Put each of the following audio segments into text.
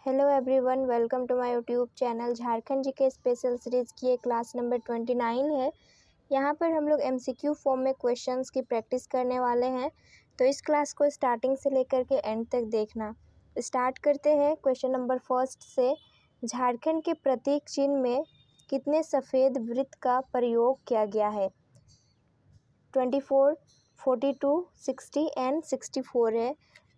Hello everyone, welcome to my YouTube channel. Jharkhand GK special series की ये class number 29 है। यहाँ पर हम लोग एमसीक्यू फॉर्म में क्वेश्चंस की प्रैक्टिस करने वाले हैं, तो इस क्लास को स्टार्टिंग से लेकर के एंड तक देखना। स्टार्ट करते हैं क्वेश्चन नंबर फर्स्ट से। झारखंड के प्रतीक चिन्ह में कितने सफ़ेद वृत्त का प्रयोग किया गया है? 24, 42, 60 एंड 64 है।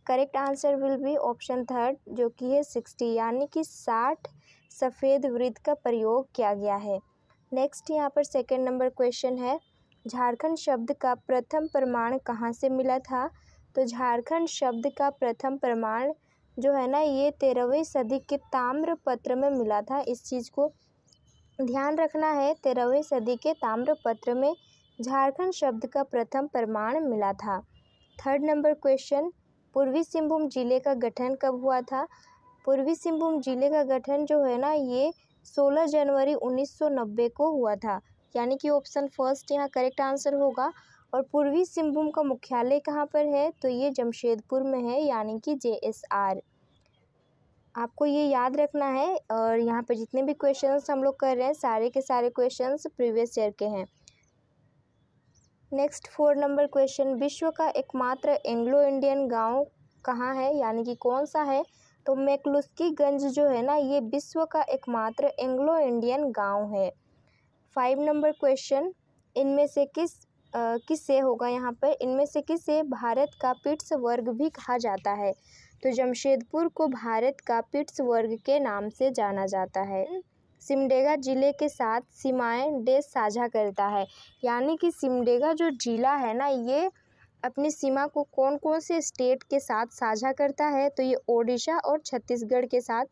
Correct answer will be option third, जो कि है 60, यानी कि 60 सफ़ेद वृत्त का प्रयोग किया गया है। नेक्स्ट यहाँ पर सेकंड नंबर क्वेश्चन है, झारखंड शब्द का प्रथम प्रमाण कहाँ से मिला था? तो झारखंड शब्द का प्रथम प्रमाण जो है ना, ये 13वीं सदी के ताम्रपत्र में मिला था। इस चीज़ को ध्यान रखना है, 13वीं सदी के ताम्रपत्र में झारखंड शब्द का प्रथम प्रमाण मिला था। थर्ड नंबर क्वेश्चन, पूर्वी सिंहभूम जिले का गठन कब हुआ था? पूर्वी सिंहभूम जिले का गठन जो है ना, ये 16 जनवरी 1990 को हुआ था, यानी कि ऑप्शन फर्स्ट यहाँ करेक्ट आंसर होगा। और पूर्वी सिंहभूम का मुख्यालय कहाँ पर है? तो ये जमशेदपुर में है, यानी कि JSR। आपको ये याद रखना है। और यहाँ पर जितने भी क्वेश्चंस हम लोग कर रहे हैं, सारे के सारे क्वेश्चंस प्रीवियस ईयर के हैं। नेक्स्ट 4 नंबर क्वेश्चन, विश्व का एकमात्र एंग्लो इंडियन गांव कहाँ है, यानी कि कौन सा है? तो मैक्लुस्कीगंज जो है ना, ये विश्व का एकमात्र एंग्लो इंडियन गांव है। 5 नंबर क्वेश्चन, इनमें से किससे होगा यहाँ पर, इनमें से किसे भारत का पिट्सबर्ग भी कहा जाता है? तो जमशेदपुर को भारत का पिट्सबर्ग के नाम से जाना जाता है। सिमडेगा जिले के साथ सीमाएं देश साझा करता है, यानी कि सिमडेगा जो जिला है ना, ये अपनी सीमा को कौन कौन से स्टेट के साथ साझा करता है? तो ये ओडिशा और छत्तीसगढ़ के साथ,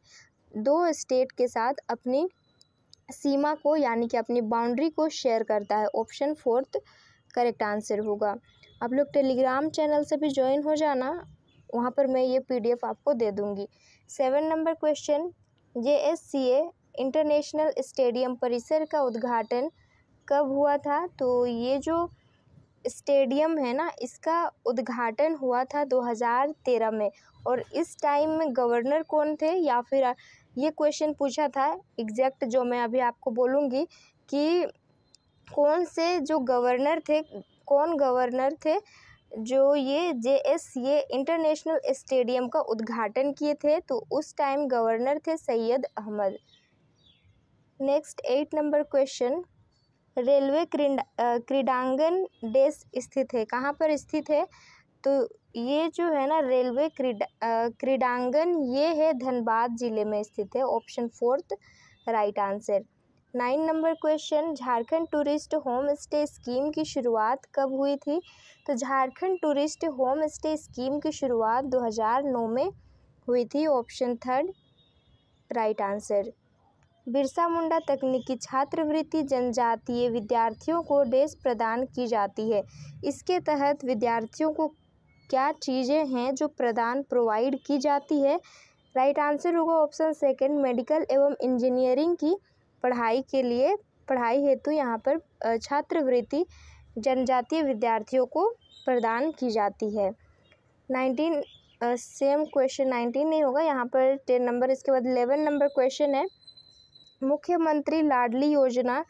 2 स्टेट के साथ अपनी सीमा को, यानी कि अपनी बाउंड्री को शेयर करता है। ऑप्शन फोर्थ करेक्ट आंसर होगा। आप लोग टेलीग्राम चैनल से भी ज्वाइन हो जाना, वहाँ पर मैं ये PDF आपको दे दूँगी। 7 number question, JSCA international stadium परिसर का उद्घाटन कब हुआ था? तो ये जो स्टेडियम है ना, इसका उद्घाटन हुआ था 2013 में। और इस टाइम में गवर्नर कौन थे, या फिर ये क्वेश्चन पूछा था एग्जैक्ट, जो मैं अभी आपको बोलूँगी कि कौन से जो गवर्नर थे, कौन गवर्नर थे जो ये JSCA इंटरनेशनल स्टेडियम का उद्घाटन किए थे? तो उस टाइम गवर्नर थे Syed Ahmad. Next 8 number question, railway क्रीडांगन देश स्थित है, कहाँ पर स्थित है? तो ये जो है ना, रेलवे क्रीडांगन ये है धनबाद जिले में स्थित है। Option fourth right answer. 9 number question, Jharkhand tourist home stay scheme की शुरुआत कब हुई थी? तो Jharkhand tourist home stay scheme की शुरुआत 2009 में हुई थी। Option third right answer. Birsa Munda तकनीकी छात्रवृत्ति जनजातीय विद्यार्थियों को डेज प्रदान की जाती है। इसके तहत विद्यार्थियों को क्या चीज़ें हैं जो प्रोवाइड की जाती है? राइट आंसर होगा ऑप्शन सेकंड, मेडिकल एवं इंजीनियरिंग की पढ़ाई हेतु यहाँ पर छात्रवृत्ति जनजातीय विद्यार्थियों को प्रदान की जाती है। 19 सेम क्वेश्चन 19 नहीं होगा यहाँ पर 10 नंबर। इसके बाद 11 नंबर क्वेश्चन है, मुख्यमंत्री लाडली योजना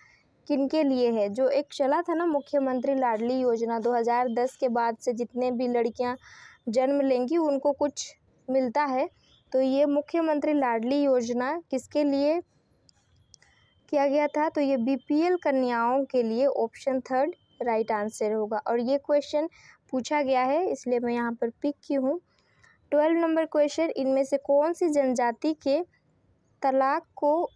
किनके लिए है? जो एक चला था ना मुख्यमंत्री लाडली योजना, 2010 के बाद से जितने भी लड़कियां जन्म लेंगी उनको कुछ मिलता है। तो ये मुख्यमंत्री लाडली योजना किसके लिए किया गया था? तो ये BPL कन्याओं के लिए। ऑप्शन थर्ड राइट आंसर होगा। और ये क्वेश्चन पूछा गया है, इसलिए मैं यहाँ पर पिक की हूँ। 12 नंबर क्वेश्चन, इनमें से कौन सी जनजाति के तलाक को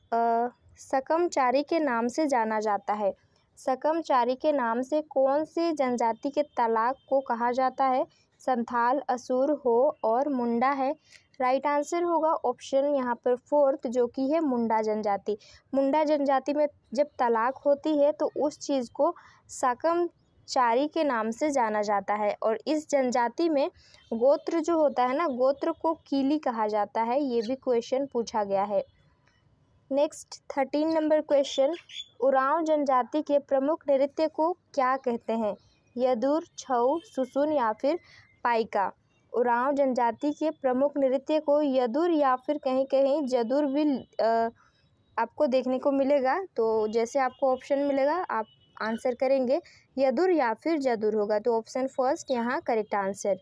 सकमचारी के नाम से जाना जाता है? सकमचारी के नाम से कौन से जनजाति के तलाक को कहा जाता है? संथाल, असुर, हो और मुंडा है। राइट आंसर होगा ऑप्शन यहाँ पर फोर्थ, जो कि है मुंडा जनजाति। मुंडा जनजाति में जब तलाक होती है तो उस चीज़ को सकमचारी के नाम से जाना जाता है। और इस जनजाति में गोत्र जो होता है ना, गोत्र को कीली कहा जाता है। ये भी क्वेश्चन पूछा गया है। नेक्स्ट 13 नंबर क्वेश्चन, उरांव जनजाति के प्रमुख नृत्य को क्या कहते हैं? यदुर, छऊ, सुसुन या फिर पाइका। उरांव जनजाति के प्रमुख नृत्य को यदुर या फिर कहीं कहीं जदुर भी आपको देखने को मिलेगा। तो जैसे आपको ऑप्शन मिलेगा आप आंसर करेंगे, यदुर या फिर जदुर होगा। तो ऑप्शन फर्स्ट यहाँ correct answer.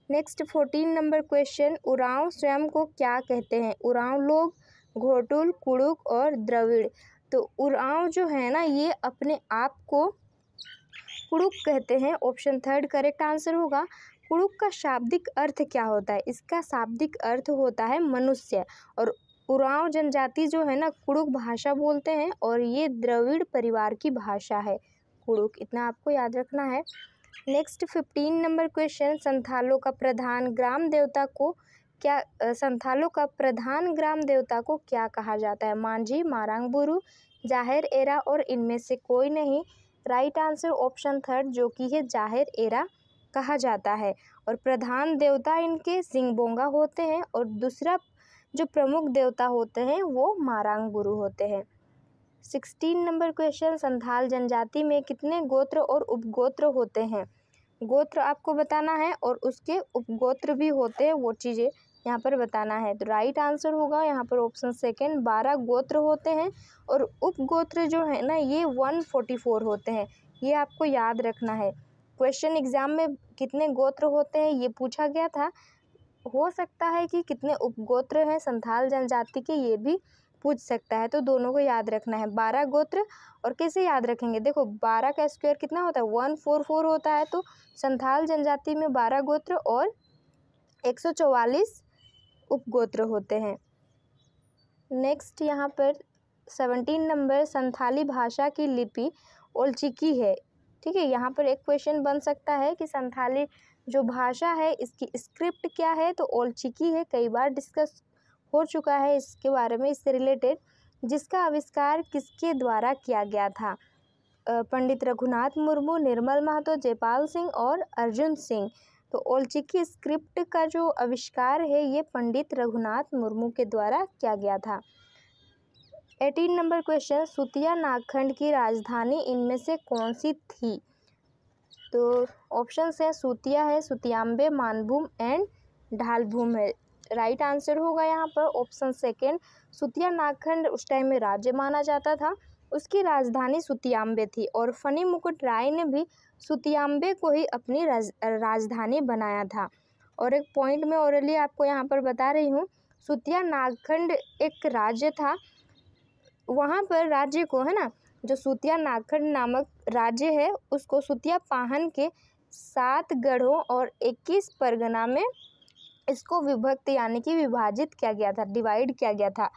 Next 14 number question, Oraon स्वयं को क्या कहते हैं? उरांव लोग, घोटुल, कुड़ुक और द्रविड़। तो उरांव जो है ना ये अपने आप को कुड़ुक कहते हैं। ऑप्शन थर्ड करेक्ट आंसर होगा। कुड़ुक का शाब्दिक अर्थ क्या होता है? इसका शाब्दिक अर्थ होता है मनुष्य। और उरांव जनजाति जो है ना कुड़ुक भाषा बोलते हैं और ये द्रविड़ परिवार की भाषा है कुड़ुक, इतना आपको याद रखना है। नेक्स्ट 15 नंबर क्वेश्चन, संथालों का प्रधान ग्राम देवता को क्या कहा जाता है? मांझी, मारांग बुरु, जाहिर एरा और इनमें से कोई नहीं। राइट आंसर ऑप्शन थर्ड जो कि है जाहिर एरा कहा जाता है। और प्रधान देवता इनके सिंगबोंगा होते हैं और दूसरा जो प्रमुख देवता होते हैं वो मारांग बुरु होते हैं। 16 नंबर क्वेश्चन, संथाल जनजाति में कितने गोत्र और उपगोत्र होते हैं? गोत्र आपको बताना है और उसके उपगोत्र भी होते हैं, वो चीज़ें यहाँ पर बताना है। तो राइट आंसर होगा यहाँ पर ऑप्शन सेकेंड, 12 गोत्र होते हैं और उपगोत्र जो है ना ये 144 होते हैं। ये आपको याद रखना है। क्वेश्चन एग्जाम में कितने गोत्र होते हैं ये पूछा गया था, हो सकता है कि कितने उपगोत्र हैं संथाल जनजाति के ये भी पूछ सकता है। तो दोनों को याद रखना है, 12 गोत्र। और कैसे याद रखेंगे? देखो 12 का स्क्वायर कितना होता है? 144 होता है। तो संथाल जनजाति में 12 गोत्र और 144 उपगोत्र होते हैं। नेक्स्ट यहाँ पर 17 नंबर, संथाली भाषा की लिपि ओलचिकी है। ठीक है, यहाँ पर एक क्वेश्चन बन सकता है कि संथाली जो भाषा है इसकी स्क्रिप्ट क्या है? तो ओलचिकी है। कई बार डिस्कस हो चुका है इसके बारे में, इससे रिलेटेड। जिसका आविष्कार किसके द्वारा किया गया था? पंडित रघुनाथ मुर्मू, निर्मल महतो, जयपाल सिंह और अर्जुन सिंह। तो ओलचिकी स्क्रिप्ट का जो आविष्कार है ये पंडित रघुनाथ मुर्मू के द्वारा किया गया था। 18 नंबर क्वेश्चन, सुतिया नागखंड की राजधानी इनमें से कौन सी थी? तो ऑप्शंस है सुतिया है, सुतियांबे, मानभूम एंड ढालभूम है। राइट आंसर होगा यहाँ पर ऑप्शन सेकेंड। सुतिया नागखंड उस टाइम में राज्य माना जाता था, उसकी राजधानी सुतियांबे थी और फनी मुकुट राय ने भी सुतियांबे को ही अपनी राजधानी बनाया था। और एक पॉइंट में ऑरली आपको यहाँ पर बता रही हूँ, सुतिया नागखंड एक राज्य था, वहाँ पर राज्य को है ना जो सुतिया नागखंड नामक राज्य है उसको सुतिया पाहन के 7 गढ़ों और 21 परगना में इसको विभक्त यानी कि विभाजित किया गया था, डिवाइड किया गया था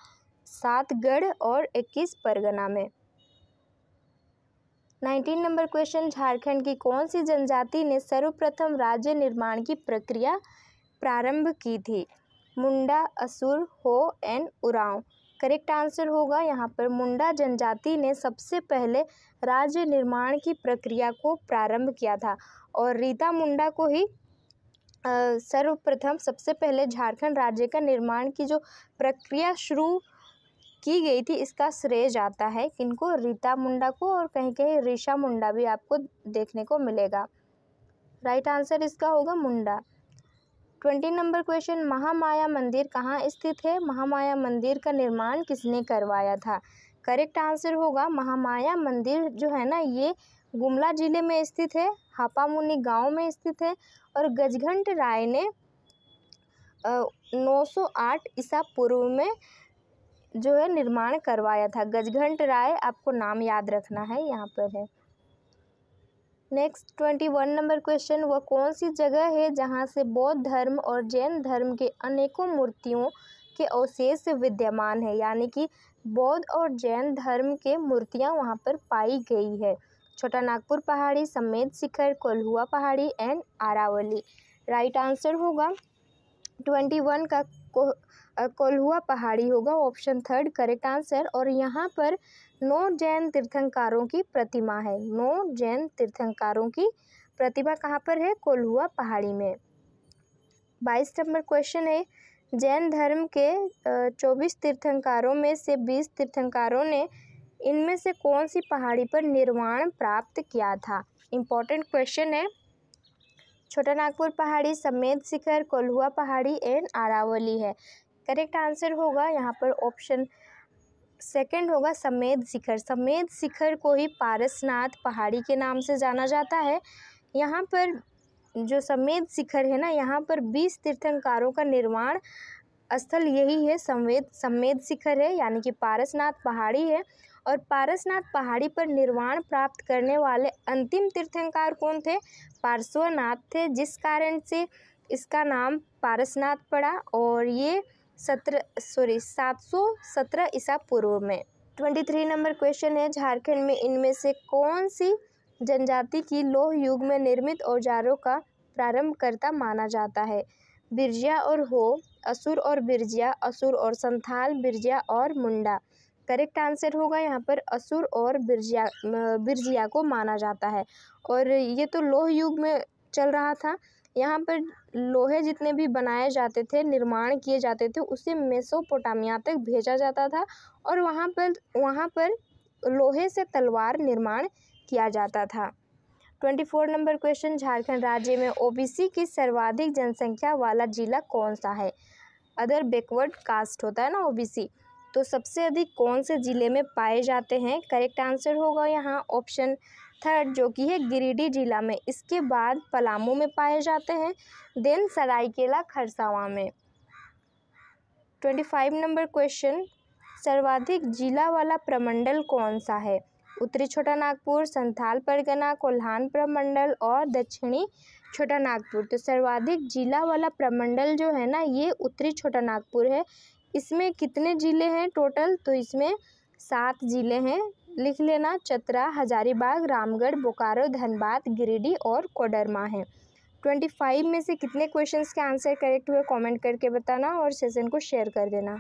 7 गढ़ और 21 परगना में। 19 नंबर क्वेश्चन, झारखंड की कौन सी जनजाति ने सर्वप्रथम राज्य निर्माण की प्रक्रिया प्रारंभ की थी? मुंडा, असुर, हो एंड उरांव। करेक्ट आंसर होगा यहाँ पर मुंडा जनजाति ने सबसे पहले राज्य निर्माण की प्रक्रिया को प्रारंभ किया था और रीता मुंडा को ही सर्वप्रथम सबसे पहले झारखंड राज्य का निर्माण की जो प्रक्रिया शुरू की गई थी इसका श्रेय जाता है किनको? रीता मुंडा को। और कहीं कहीं ऋषा मुंडा भी आपको देखने को मिलेगा। राइट आंसर इसका होगा मुंडा। 20 नंबर क्वेश्चन, महामाया मंदिर कहाँ स्थित है? महामाया मंदिर का निर्माण किसने करवाया था? करेक्ट आंसर होगा महामाया मंदिर जो है ना ये गुमला जिले में स्थित है, हापामुनि गांव में स्थित है और गजघंट राय ने 908 ईसा पूर्व में जो है निर्माण करवाया था। गजघंट राय आपको नाम याद रखना है, यहाँ पर है। नेक्स्ट 21 नंबर क्वेश्चन, वह कौन सी जगह है जहाँ से बौद्ध धर्म और जैन धर्म के अनेकों मूर्तियों के अवशेष विद्यमान है? यानी कि बौद्ध और जैन धर्म के मूर्तियाँ वहाँ पर पाई गई है। छोटा नागपुर पहाड़ी, समेत शिखर, कोल्हुआ पहाड़ी एंड आरावली। राइट आंसर होगा 21 का कोल्हुआ पहाड़ी होगा, ऑप्शन थर्ड करेक्ट आंसर। और यहाँ पर 9 जैन तीर्थंकरों की प्रतिमा है। 9 जैन तीर्थंकरों की प्रतिमा कहाँ पर है? कोल्हुआ पहाड़ी में। 22 नंबर क्वेश्चन है, जैन धर्म के 24 तीर्थंकरों में से 20 तीर्थंकरों ने इनमें से कौन सी पहाड़ी पर निर्वाण प्राप्त किया था? इम्पोर्टेंट क्वेश्चन है। छोटा नागपुर पहाड़ी, समेत शिखर, कोल्हुआ पहाड़ी एंड अरावली है। करेक्ट आंसर होगा यहाँ पर ऑप्शन सेकंड होगा समेत शिखर। समेत शिखर को ही पारसनाथ पहाड़ी के नाम से जाना जाता है। यहाँ पर जो समेत शिखर है ना, यहाँ पर 20 तीर्थंकरों का निर्माण स्थल यही है, समेत शिखर है, यानी कि पारसनाथ पहाड़ी है। और पारसनाथ पहाड़ी पर निर्वाण प्राप्त करने वाले अंतिम तीर्थंकर कौन थे? पार्श्वनाथ थे, जिस कारण से इसका नाम पारसनाथ पड़ा। और ये 717 ईसा पूर्व में। 23 नंबर क्वेश्चन है, झारखंड में इनमें से कौन सी जनजाति की लौह युग में निर्मित औजारों का प्रारंभकर्ता माना जाता है? बिरजिया और हो, असुर और बिरजिया, असुर और संथाल, बिरजिया और मुंडा। करेक्ट आंसर होगा यहाँ पर असुर और बिरजिया को माना जाता है। और ये तो लौह युग में चल रहा था। यहाँ पर लोहे जितने भी बनाए जाते थे, निर्माण किए जाते थे, उसे मेसोपोटामिया तक भेजा जाता था और वहाँ पर लोहे से तलवार निर्माण किया जाता था। 24 नंबर क्वेश्चन, झारखंड राज्य में ओबीसी की सर्वाधिक जनसंख्या वाला जिला कौन सा है? अदर बैकवर्ड कास्ट होता है ना ओबीसी, तो सबसे अधिक कौन से जिले में पाए जाते हैं? करेक्ट आंसर होगा यहाँ ऑप्शन थर्ड, जो कि है गिरिडीह जिला में। इसके बाद पलामू में पाए जाते हैं, देन सरायकेला खरसावां में। 25 नंबर क्वेश्चन, सर्वाधिक जिला वाला प्रमंडल कौन सा है? उत्तरी छोटा नागपुर, संथाल परगना, कोल्हान प्रमंडल और दक्षिणी छोटा नागपुर। तो सर्वाधिक जिला वाला प्रमंडल जो है ना, ये उत्तरी छोटा नागपुर है। इसमें कितने जिले हैं टोटल? तो इसमें 7 जिले हैं, लिख लेना। चतरा, हजारीबाग, रामगढ़, बोकारो, धनबाद, गिरिडीह और कोडरमा है। 25 में से कितने क्वेश्चंस के आंसर करेक्ट हुए कमेंट करके बताना और सेशन को शेयर कर देना।